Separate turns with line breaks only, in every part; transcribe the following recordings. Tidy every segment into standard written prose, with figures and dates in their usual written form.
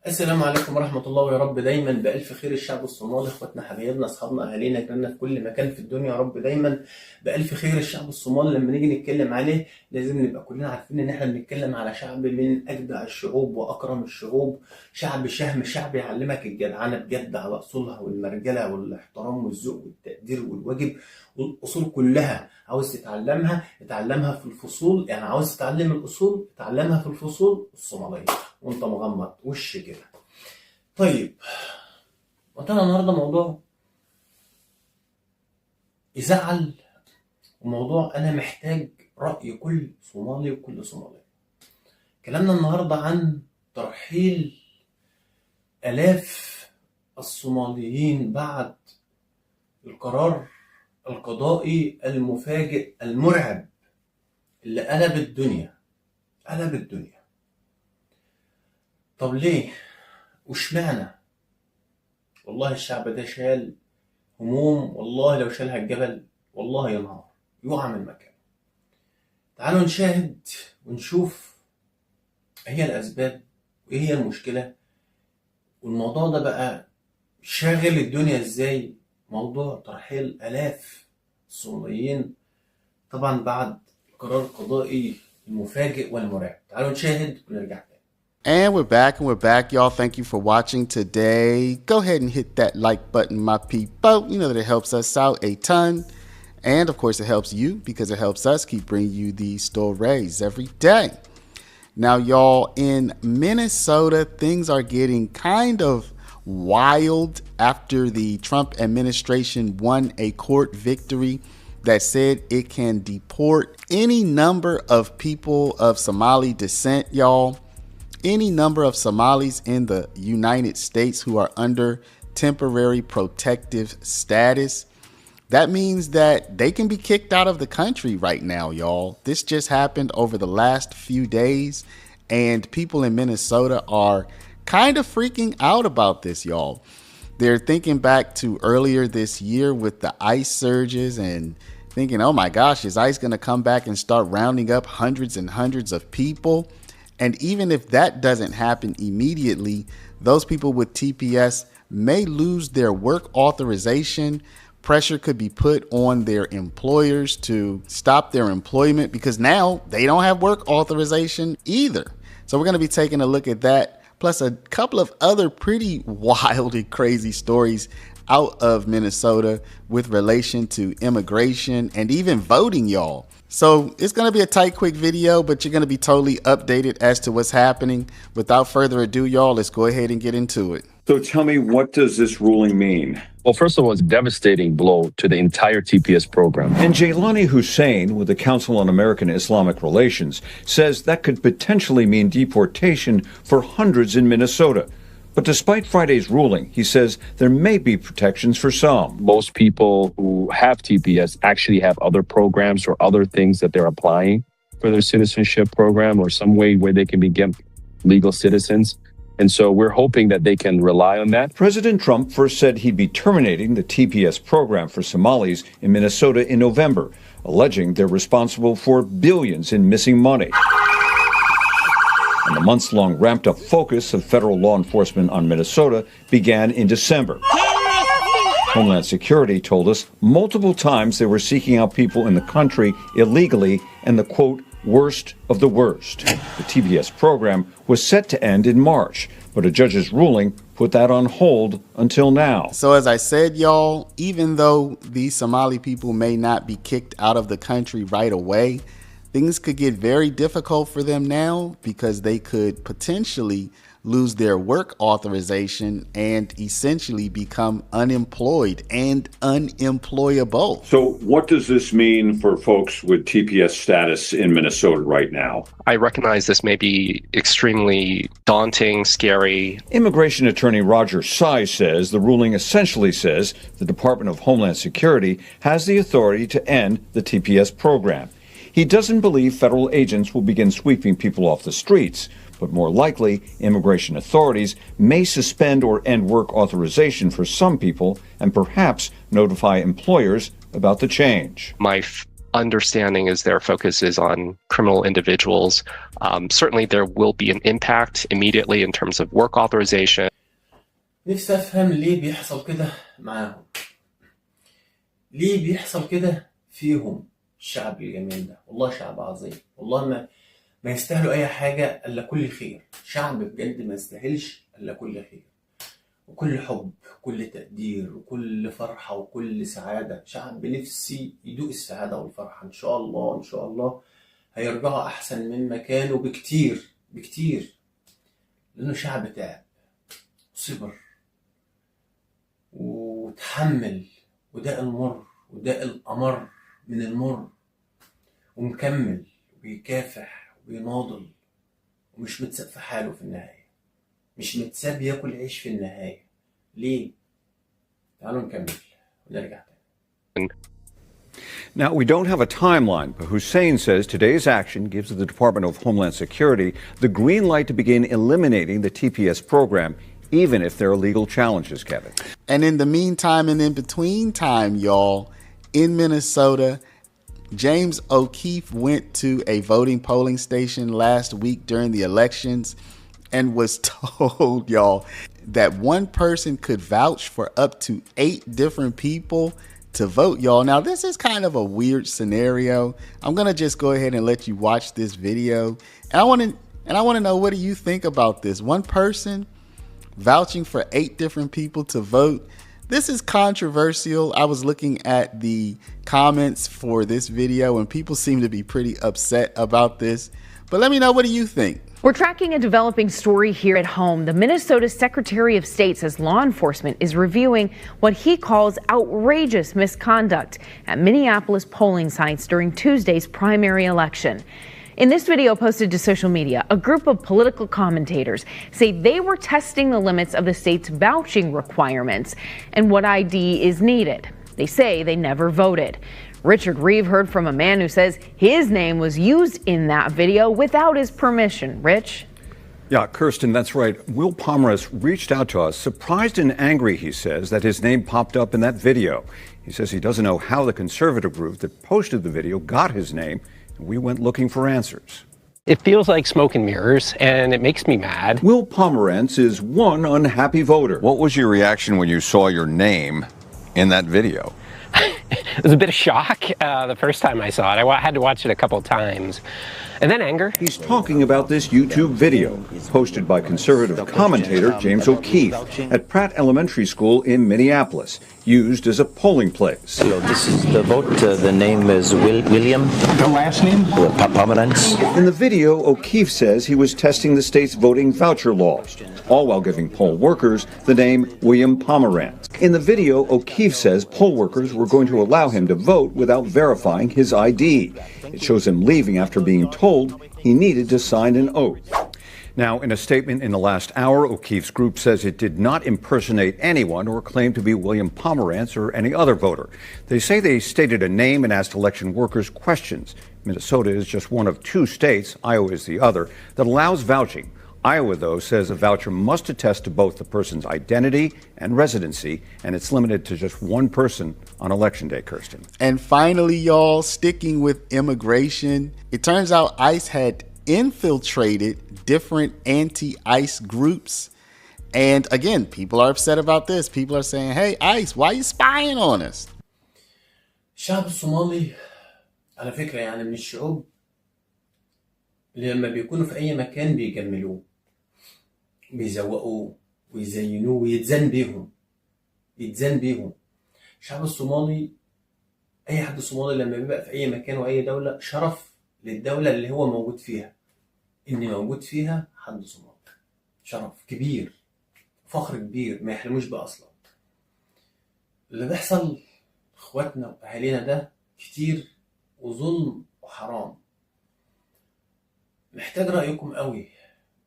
السلام عليكم ورحمة الله، ويا رب دايما بألف خير الشعب الصومالي، اخواتنا حبايبنا اصحابنا اهالينا جيراننا في كل مكان في الدنيا، يا رب دايما بألف خير الشعب الصومالي. لما نيجي نتكلم عليه لازم نبقى كلنا عارفين ان احنا بنتكلم على شعب من اجدع الشعوب واكرم الشعوب، شعب شهم، شعب يعلمك الجدعنة بجد على اصولها والمرجلة والاحترام والذوق والتقدير والواجب والاصول كلها. عاوز تتعلمها اتعلمها في الفصول، يعني عاوز تتعلم الاصول اتعلمها في الفصول الصومالية وانت مغمض وش كده. طيب وطلع النهارده موضوع يزعل، وموضوع انا محتاج رأي كل صومالي وكل صومالي. كلامنا النهارده عن ترحيل ألاف الصوماليين بعد القرار القضائي المفاجئ المرعب اللي قلب الدنيا. طب ليه واشمعنى؟ والله الشعب ده شال هموم، والله لو شالها الجبل والله ينهار يقع من مكانه. تعالوا نشاهد ونشوف ايه هي الاسباب وايه هي المشكله، والموضوع ده بقى شاغل الدنيا ازاي. موضوع ترحيل آلاف الصوماليين طبعا بعد القرار القضائي المفاجئ والمرعب. تعالوا نشاهد ونرجع تاني.
And we're back, y'all. Thank you for watching today. Go ahead and hit that like button, my people. You know that it helps us out a ton. And of course it helps you because it helps us keep bringing you these stories every day. Now, y'all, in Minnesota, things are getting kind of wild after the Trump administration won a court victory that said it can deport any number of people of Somali descent, y'all. Any number of Somalis in the United States who are under temporary protective status. That means that they can be kicked out of the country right now, y'all. This just happened over the last few days, and people in Minnesota are kind of freaking out about this, y'all. They're thinking back to earlier this year with the ICE surges and thinking, oh my gosh, is ICE going to come back and start rounding up hundreds and hundreds of people? And even if that doesn't happen immediately, those people with TPS may lose their work authorization. Pressure could be put on their employers to stop their employment because now they don't have work authorization either. So we're going to be taking a look at that, plus a couple of other pretty wild and crazy stories out of Minnesota with relation to immigration and even voting, y'all. So it's going to be a tight, quick video, but you're going to be totally updated as to what's happening. Without further ado, y'all, let's go ahead and get into it.
So tell me, what does this ruling mean?
Well, first of all, it's a devastating blow to the entire TPS program.
And Jaylani Hussein with the Council on American Islamic Relations says that could potentially mean deportation for hundreds in Minnesota. But despite Friday's ruling, he says there may be protections for some.
Most people who have TPS actually have other programs or other things that they're applying for their citizenship program or some way where they can become legal citizens. And so we're hoping that they can rely on that.
President Trump first said he'd be terminating the TPS program for Somalis in Minnesota in November, alleging they're responsible for billions in missing money. And the months-long ramped-up focus of federal law enforcement on Minnesota began in December. Homeland Security told us multiple times they were seeking out people in the country illegally and the, quote, worst of the worst. The TPS program was set to end in March, but a judge's ruling put that on hold until now.
So as I said, y'all, even though these Somali people may not be kicked out of the country right away, things could get very difficult for them now because they could potentially lose their work authorization and essentially become unemployed and unemployable.
So what does this mean for folks with TPS status in Minnesota right now?
I recognize this may be extremely daunting, scary.
Immigration attorney Roger Sy says the ruling essentially says the Department of Homeland Security has the authority to end the TPS program. He doesn't believe federal agents will begin sweeping people off the streets, but more likely, immigration authorities may suspend or end work authorization for some people and perhaps notify employers about the change.
My understanding is their focus is on criminal individuals. Certainly there will be an impact immediately in terms of work authorization.
نفسي أفهم ليه بيحصل كده معاهم، ليه بيحصل كده فيهم الشعب الجميل ده. والله شعب عظيم، والله ما يستاهلوا أي حاجة إلا كل خير. شعب بجد ما يستاهلش إلا كل خير وكل حب وكل تقدير وكل فرحة وكل سعادة. شعب نفسي يدوق السعادة والفرحة. إن شاء الله إن شاء الله هيرجعوا أحسن مما كانوا بكتير بكتير، لأنه شعب تعب وصبر وتحمل وداء المر وداء الأمر من المر، ومكمل وبيكافح وبيناضل ومش متساب في حاله في النهاية، مش متساب ياكل عيش في النهاية. ليه؟ تعالوا نكمل ونرجع تاني.
Now, we don't have a timeline, but Hussein says today's action gives the Department of Homeland Security the green light to begin eliminating the TPS program, even if there are legal challenges, Kevin.
And in the meantime and in between time, y'all, in Minnesota, James O'Keefe went to a voting polling station last week during the elections and was told, y'all, that one person could vouch for up to 8 different people to vote, y'all. Now, this is kind of a weird scenario. I'm going to just go ahead and let you watch this video. And I want to know, what do you think about this? One person vouching for 8 different people to vote. This is controversial. I was looking at the comments for this video and people seem to be pretty upset about this. But let me know, what do you think?
We're tracking a developing story here at home. The Minnesota Secretary of State says law enforcement is reviewing what he calls outrageous misconduct at Minneapolis polling sites during Tuesday's primary election. In this video posted to social media, a group of political commentators say they were testing the limits of the state's vouching requirements and what ID is needed. They say they never voted. Richard Reeve heard from a man who says his name was used in that video without his permission. Rich?
Yeah, Kirsten, that's right. Will Pomeranz reached out to us, surprised and angry, he says, that his name popped up in that video. He says he doesn't know how the conservative group that posted the video got his name, and we went looking for answers.
It feels like smoke and mirrors, and it makes me mad.
Will Pomeranz is one unhappy voter.
What was your reaction when you saw your name in that video?
It was a bit of shock the first time I saw it. I had to watch it a couple times. And then anger.
He's talking about this YouTube video posted by conservative commentator James O'Keefe at Pratt Elementary School in Minneapolis, used as a polling place.
So this is the vote. The name is William.
The last name?
Pomeranz.
In the video, O'Keefe says he was testing the state's voting voucher laws, all while giving poll workers the name William Pomeranz. In the video, O'Keefe says poll workers were going to allow him to vote without verifying his ID. It shows him leaving after being told he needed to sign an oath. Now, in a statement in the last hour, O'Keefe's group says it did not impersonate anyone or claim to be William Pomeranz or any other voter. They say they stated a name and asked election workers questions. Minnesota is just one of 2 states, Iowa is the other, that allows vouching. Iowa, though, says a voucher must attest to both the person's identity and residency, and it's limited to just one person on Election Day, Kirsten.
And finally, y'all, sticking with immigration, it turns out ICE had infiltrated different anti-ICE groups. And again, people are upset about this. People are saying, hey, ICE, why are you spying on us?
الشعب الصومالي على فكرة يعني من الشعوب اللي لما بيكونوا في أي مكان بيجملوه، بيزوقوه ويزينوه ويتزن بيهم. الشعب الصومالي، أي حد صومالي لما بيبقى في أي مكان وأي دولة شرف للدولة اللي هو موجود فيها. إن موجود فيها حد صومالي شرف كبير، فخر كبير ما يحلموش بقى أصلا. اللي بيحصل إخواتنا وأهالينا ده كتير وظلم وحرام. محتاج رأيكم قوي.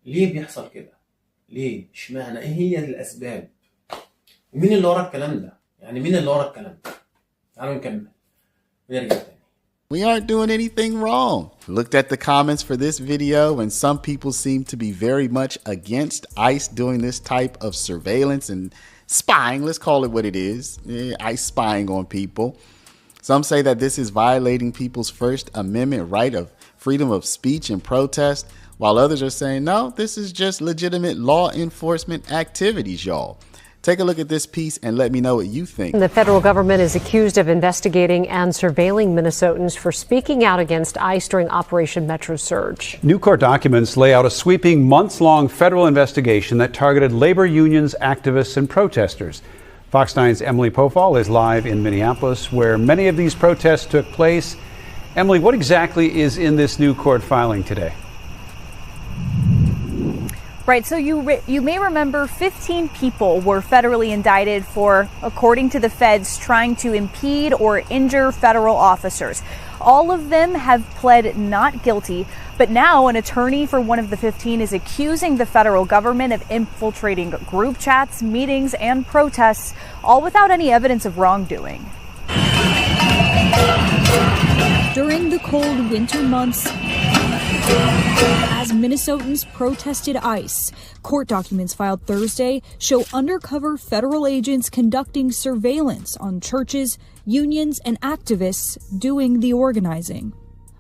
ليه بيحصل كده؟ ليه؟ اشمعنى؟ ايه هي الأسباب؟ ومين اللي ورا الكلام ده؟ يعني مين اللي ورا الكلام ده؟ تعالوا نكمل ونرجع تاني.
We aren't doing anything wrong. Looked at the comments for this video and some people seem to be very much against ICE doing this type of surveillance and spying. Let's call it what it is. ICE spying on people. Some say that this is violating people's First Amendment right of freedom of speech and protest, while others are saying, no, this is just legitimate law enforcement activities, y'all. Take a look at this piece and let me know what you think.
The federal government is accused of investigating and surveilling Minnesotans for speaking out against ICE during Operation Metro Surge.
New court documents lay out a sweeping months-long federal investigation that targeted labor unions, activists, and protesters. Fox 9's Emily Pofall is live in Minneapolis, where many of these protests took place. Emily, what exactly is in this new court filing today?
Right, so you may remember 15 people were federally indicted for, according to the feds, trying to impede or injure federal officers. All of them have pled not guilty, but now an attorney for one of the 15 is accusing the federal government of infiltrating group chats, meetings, and protests, all without any evidence of wrongdoing.
During the cold winter months, as Minnesotans protested ICE, court documents filed Thursday show undercover federal agents conducting surveillance on churches, unions, and activists doing the organizing.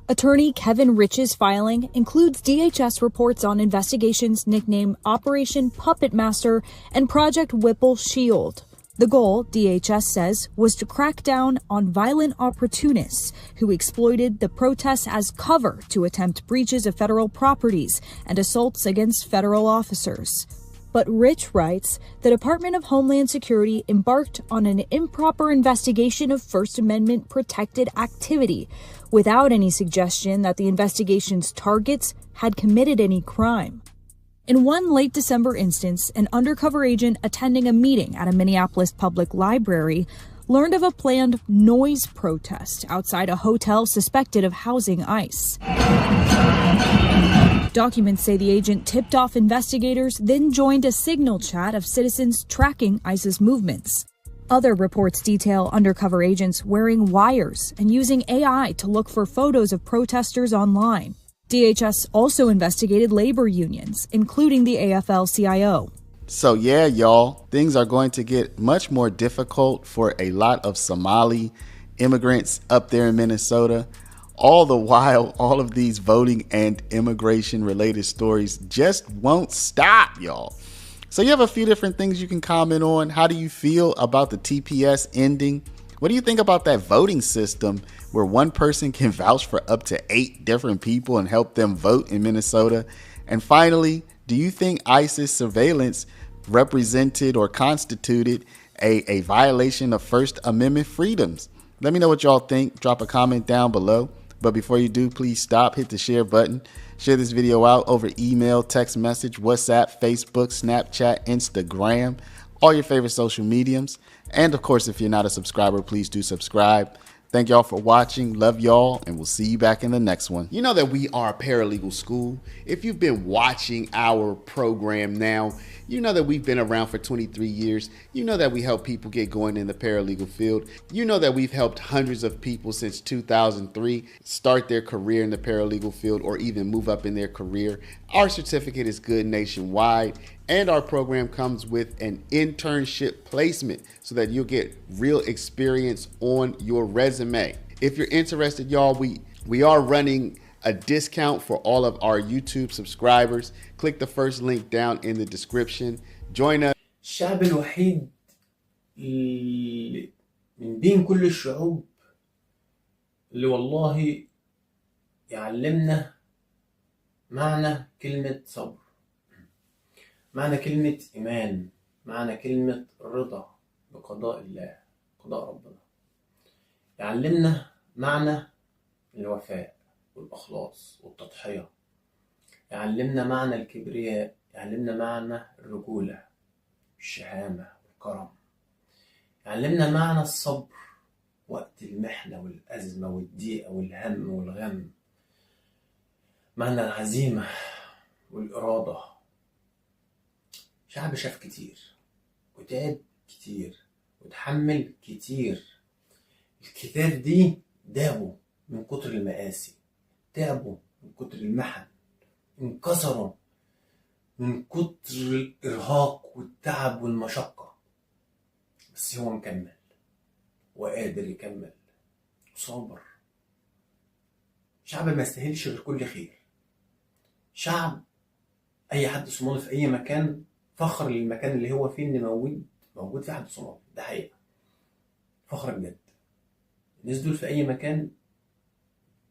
Attorney Kevin Rich's filing includes DHS reports on investigations nicknamed Operation Puppet Master and Project Whipple Shield. The goal, DHS says, was to crack down on violent opportunists who exploited the protests as cover to attempt breaches of federal properties and assaults against federal officers. But Rich writes the Department of Homeland Security embarked on an improper investigation of First Amendment protected activity without any suggestion that the investigation's targets had committed any crime. In one late December instance, an undercover agent attending a meeting at a Minneapolis public library learned of a planned noise protest outside a hotel suspected of housing ICE. Documents say the agent tipped off investigators, then joined a signal chat of citizens tracking ICE's movements. Other reports detail undercover agents wearing wires and using AI to look for photos of protesters online. DHS also investigated labor unions, including the AFL-CIO.
So yeah, y'all, things are going to get much more difficult for a lot of Somali immigrants up there in Minnesota. All the while, all of these voting and immigration related stories just won't stop, y'all. So you have a few different things you can comment on. How do you feel about the TPS ending? What do you think about that voting system where one person can vouch for up to 8 different people and help them vote in Minnesota? And finally, do you think ICE's surveillance represented or constituted a violation of First Amendment freedoms? Let me know what y'all think. Drop a comment down below. But before you do, please stop, hit the share button. Share this video out over email, text message, WhatsApp, Facebook, Snapchat, Instagram, all your favorite social mediums. And of course, if you're not a subscriber, please do subscribe. Thank y'all for watching. Love y'all, and we'll see you back in the next one. You know that we are a paralegal school. If you've been watching our program now, you know that we've been around for 23 years. You know that we help people get going in the paralegal field. You know that we've helped hundreds of people since 2003 start their career in the paralegal field or even move up in their career. Our certificate is good nationwide, and our program comes with an internship placement so that you'll get real experience on your resume. If you're interested, y'all, we are running a discount for all of our YouTube subscribers. Click the first link down in the description. Join us.
الشعب الوحيد من بين كل الشعوب اللي والله يعلمنا معنى كلمة صبر، معنى كلمة إيمان، معنى كلمة رضا بقضاء الله، قضاء ربنا. يعلمنا معنى الوفاء والإخلاص والتضحية. يعلمنا معنى الكبرياء، يعلمنا معنى الرجولة، الشهامة والكرم. يعلمنا معنى الصبر وقت المحنة والأزمة والضيقة والهم والغم. معنى العزيمة والإرادة. شعب شاف كتير وتعب كتير وتحمل كتير. الكتاب دي دابوا من كتر المآسي، تعبوا من كتر المحن، انكسروا من كتر الإرهاق والتعب والمشقة، بس هو مكمل وقادر يكمل وصابر. شعب ما يستاهلش غير كل خير، شعب اي حد صومالي في اي مكان فخر للمكان اللي هو فيه، ان موجود في حد صومالي، ده حقيقة فخر بجد. الناس دول في اي مكان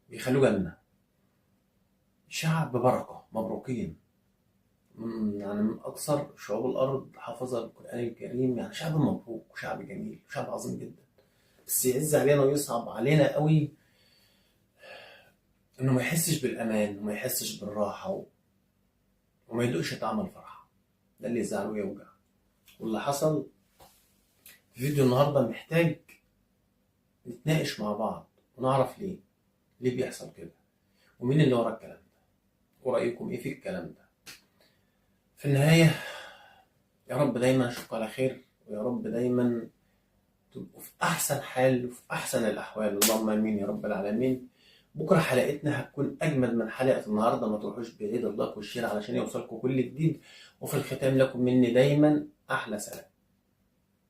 بيخلوه جنة، شعب بركة، مبروكين، يعني من اكثر شعوب الارض حافظة القرآن الكريم، يعني شعب مبروك وشعب جميل وشعب عظيم جدا. بس يعز علينا ويصعب علينا قوي انه ما يحسش بالامان وما يحسش بالراحة وما يدوقش طعم الفرحة. ده اللي يزعل ويوجع. واللي حصل في فيديو النهاردة محتاج نتناقش مع بعض ونعرف ليه بيحصل كده، ومين اللي ورا الكلام ده، ورأيكم ايه في الكلام ده. في النهاية يا رب دايما اشوفكم على خير، ويا رب دايما تبقوا في احسن حال وفي احسن الاحوال، اللهم امين يا رب العالمين. بكره حلقتنا هتكون اجمد من حلقه النهارده، ما تروحوش بعيد، اللايك والشير علشان يوصلكم كل جديد. وفي الختام لكم مني دايما احلى سلام.